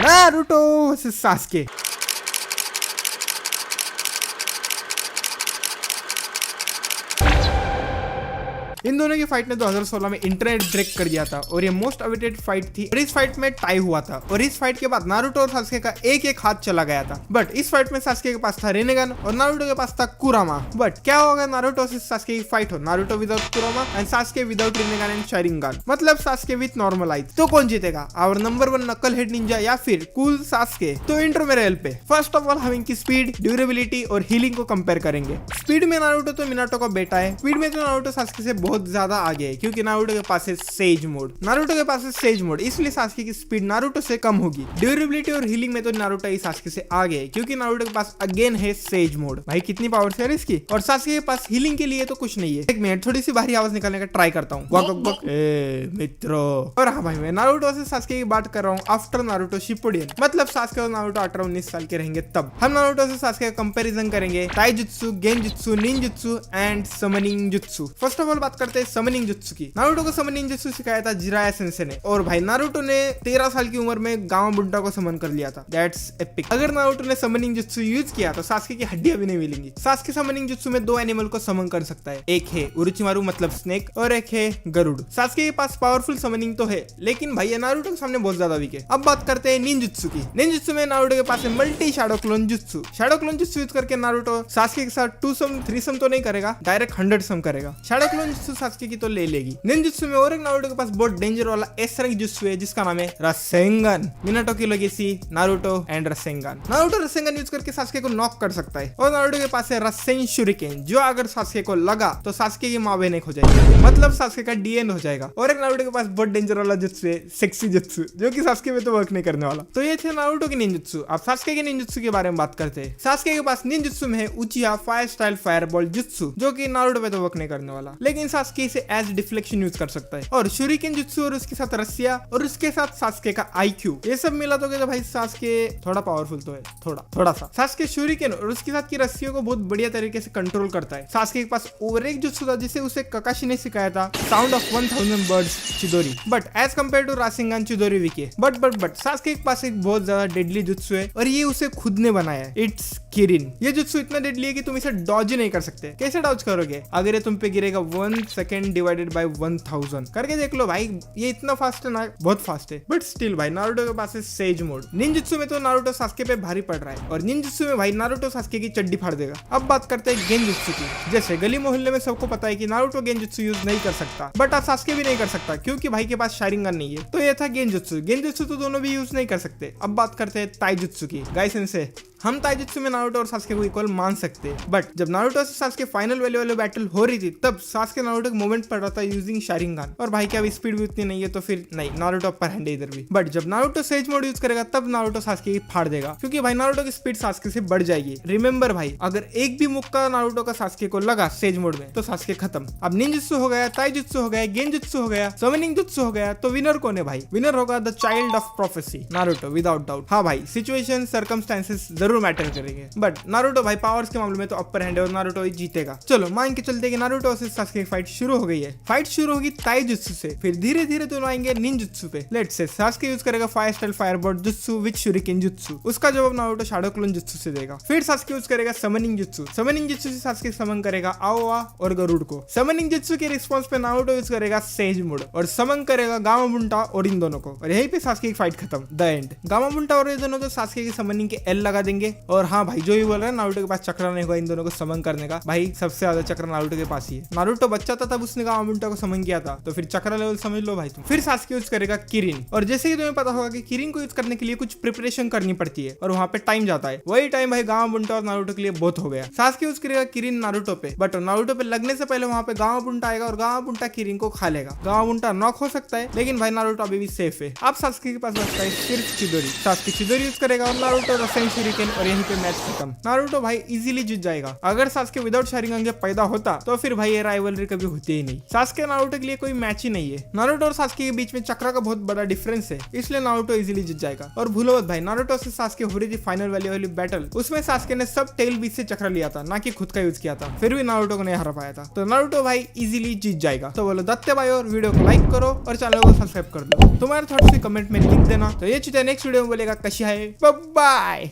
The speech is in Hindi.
Naruto versus Sasuke. इन दोनों की फाइट ने 2016 में इंटरनेट ब्रेक कर दिया था और ये मोस्ट अवेटेड फाइट थी और इस फाइट में टाई हुआ था और इस फाइट के बाद नारुतो और सास्के का एक एक हाथ चला गया था। बट इस फाइट में सास्के के पास था रेनेगन और नारुतो के पास था कुरामा। बट क्या होगा नारुतो से सास्के की फाइट हो, Naruto without Kurama and Sasuke without Rinnegan and Sharingan, मतलब सास्के विद नॉर्मल आइज। तो कौन जीतेगा, आवर नंबर 1 नकल हेड निंजा या फिर कूल सास्के? तो इंट्रो मेरे हेल्प पे। फर्स्ट ऑफ ऑल हम इनकी स्पीड, ड्यूरेबिलिटी और हीलिंग को कंपेयर करेंगे। स्पीड में नारुतो तो मिनाटो का बेटा है। स्पीड में तो नारुतो सास्के से बहुत ज्यादा आगे है क्योंकि नारुतो के पास है सेज मोड। नारुतो के पास है सेज मोड, इसलिए सास्के की स्पीड नारुतो से कम होगी। ड्यूरेबिलिटी और हीलिंग में तो नारुतो ही सास्के से आगे है क्योंकि नारुतो के पास अगेन है सेज मोड। भाई कितनी पावर है इसकी। और सास्के के पास हीलिंग के लिए तो कुछ नहीं है। एक मिनट, थोड़ी सी भारी आवाज निकालने का ट्राई करता हूँ। मित्रों। और हाँ भाई, मैं नारुतो से सास्के की बात कर रहा हूँ आफ्टर नारुतो शिपुडियन, मतलब सास्के और नारुतो 18-19 साल के रहेंगे तब। हम नारुतो से सास्के का कंपैरिजन करेंगे taijutsu, genjutsu, ninjutsu and summoning jutsu. First of all बात करते हैं समनिंग जुत्सु की। नारुतो को समनिंग जुत्सु सिखाया था जिराया सेंसे ने और भाई नारुतो ने 13 साल की उम्र में गामा बुड्ढा को समन कर लिया था। That's epic. अगर नारुतो ने समनिंग जुत्सु यूज किया तो सास्के की हड्डियां भी नहीं मिलेंगी। सास्के समनिंग जुत्सु में 2 एनिमल को समन कर सकता है, एक है उरुचिमारू मतलब स्नेक और एक है गरुड़। सास्के के पास पावरफुल समनिंग तो है लेकिन भाई ये नारुतो के सामने बहुत ज्यादा वीक है। अब बात करते हैं निंजुत्सु की। निंजुत्सु में नारुतो के पास है multi shadow clone jutsu. Shadow clone jutsu use करके नारुतो सास्के के साथ 2 सम 3 सम तो नहीं करेगा, डायरेक्ट 100 सम करेगा। शैडो क्लोन जुत्सु सास्के की तो ले लेगी। निंजुत्सु में और एक नारुतो के पास बहुत डेंजर वाला एस रैंक जुत्सु है जिसका नाम है रासेंगन। मिनाटो की legacy, Naruto and Rasengan. Naruto Rasengan use करके सास्के को नॉक कर सकता है और नारुतो के पास है रासेन शुरिकेन जो अगर सास्के को लगा तो सास्के की माँ बहन एक हो जाएगी, मतलब सास्के का डीएन हो जाएगा। और एक नारुतो के पास बहुत डेंजर वाला जुत्सु है सेक्सी जुत्सु जो कि सास्के में तो वर्क नहीं करने वाला। तो ये थे नारुतो की निंजुत्सु। अब सास्के के निंजुत्सु के बारे में बात करते हैं। सास्के के पास निंजुत्सु में है उचिहा फायर स्टाइल फायरबॉल जुत्सु जो कि नारुतो पे तो वर्क नहीं करने वाला, लेकिन सास्के इसे एज डिफ्लेक्शन यूज कर सकता है। और शुरिकेन जुत्सु और उसके साथ रस्सिया और उसके साथ सास्के का आईक्यू, ये सब मिला तो भाई सास्के थोड़ा पावरफुल तो है, थोड़ा सा। सास्के शुरिकेन और उसके साथ की रस्सियों को बहुत बढ़िया तरीके से कंट्रोल करता है। सास्के के पास और एक जुत्सु था जिसे उसे ककाशी ने सिखाया था, sound of 1000 birds Chidori. But as compare to Rasengan Chidori weak. But Sasuke के पास एक बहुत ज्यादा डेडली जुत्सु है और ये उसे खुद ने बनाया है। इट्स किरिन। ये जुत्सु इतना डेडली है कि तुम इसे डॉज ही नहीं कर सकते। कैसे डॉज करोगे? अगर ये तुम पे गिरेगा 1 सेकेंड डिवाइडेड बाय 1000 करके देख लो भाई, ये इतना फास्ट है ना, बहुत फास्ट है। बट स्टिल भाई नारुतो के पास है सेज मोड। निंजुत्सु में तो नारुतो सास्के पे भारी पड़ रहा है और निंजुत्सु में भाई नारुतो सास्के की चड्डी फाड़ देगा। अब बात करते हैं गेंजुत्सु की। जैसे गली मोहल्ले में सबको पता है कि नारुतो गेंजुत्सु यूज नहीं कर सकता, बट अब सास्के भी नहीं कर सकता क्योंकि भाई के पास शारिंगन नहीं है। तो ये था गेंजुत्सु। गेंजुत्सु तो दोनों भी यूज नहीं कर सकते। अब बात करते हैं ताइजुत्सु की। गाइस सेंसे, हम ताइजुत्सु में नारुतो और सास्के को इक्वल मान सकते हैं, बट जब नारुतो से सास्के फाइनल वाले बैटल हो रही थी तब सास्के नारुतो का मूवमेंट पड़ रहा था यूजिंग शारिंगन और भाई क्या स्पीड भी उतनी नहीं है तो फिर नहीं, नारुतो अपर हैंड है इधर भी। बट जब नारुतो सेज मोड यूज करेगा तब नारुतो सास्के की फाड़ देगा क्योंकि भाई नारुतो की स्पीड सास्के से बढ़ जाएगी। रिमेंबर भाई, अगर एक भी मुक्का नारुतो का सास्के को लगा सेज मोड में तो सास्के खत्म। अब निंजुत्सु हो गया, ताइजुत्सु हो गया, गेंजुत्सु हो गया, समनिंग जुत्सु हो गया, तो विनर कौन है भाई? विनर होगा the child of prophecy, Naruto, without doubt. हाँ भाई, सिचुएशन सर्कमस्टेंसेस जरूर मैटर करेंगे बट नारुतो भाई पावर्स के मामले में तो अपर हैंड है और नारुतो ही जीतेगा। चलो मान के चलते कि नारुतो से सास्के की फाइट शुरू हो गई है। फाइट शुरू होगी ताइजुत्सु से, फिर धीरे धीरे दोनों आएंगे निंजुत्सु पे। लेट्स से सास्के यूज करेगा fire style fireball jutsu with shuriken jutsu, उसका जवाब नारुतो शैडो क्लोन जुत्सु से देगा। फिर सास्के यूज करेगा समनिंग जुत्सु। समनिंग जुत्सु से सास्के समन करेगा आओआ और गरुड़ को। समनिंग जुत्सु के रिस्पांस पे नारुतो यूज करेगा सेज मोड और समन करेगा गामा बुंटा और इन दोनों को, और यहीं पे सास्के की फाइट खत्म, द एंड। गामा बुंटा और ये दोनों तो सास्के की समनिंग के एल लगा देंगे। और हाँ भाई, जो भी बोल रहा है नारुतो के पास चक्र नहीं होगा इन दोनों को समन करने का, भाई सबसे ज्यादा चक्र नारुतो के पास ही है। नारुतो बच्चा था तब उसने गामा बुंटा को समन किया था, तो फिर चक्र लेवल समझ लो भाई तुम। फिर सास्के यूज करेगा किरिन, और जैसे कि तुम्हें पता होगा कि किरिन को यूज करने के लिए कुछ प्रिपरेशन करनी पड़ती है और वहां पे टाइम जाता है। वही टाइम भाई गामा बुंटा और नारुतो के लिए बहुत हो गया। सास्के यूज करेगा किरिन नारुतो पे, बट नारुतो पे लगने से पहले वहां पे गामा बुंटा आएगा और गामा बुंटा किरिन को खा लेगा। गामा बुंटा नॉक हो सकता है लेकिन भाई नारुतो अभी भी सेफ है। अब सास्के के पास बचता है सिर्फ चिदोरी। सास्के चिदोरी यूज करेगा और नारुतो रासेन शुरिकेन शारिंगन और यहीं पे मैच खत्म। नारुतो भाई इजीली जीत जाएगा। अगर सास्के विदाउट शारिंगन के पैदा होता तो फिर भाई ये राइवलरी कभी होती ही नहीं। सास्के नारुतो के लिए कोई मैच ही नहीं है। नारुतो और सास्के के बीच में चक्र का बहुत बड़ा डिफरेंस है, इसलिए नारुतो इजीली जीत जाएगा। और भूलो मत भाई, नारुतो से सास्के हो रही थी फाइनल वाली बैटल, उसमें सास्के ने सब टेल बीच से चक्र लिया था, ना कि खुद का यूज किया था, फिर भी नारुतो को नहीं हरा पाया था। तो नारुतो भाई इजीली जीत जाएगा। तो बोलो दत्ते भाई, और वीडियो को लाइक करो और चैनल को सब्सक्राइब कर दो। तुम्हारे थॉट्स भी कमेंट में लिख देना। तो ये चीजें नेक्स्ट वीडियो में बोलेगा कशी है। बाय।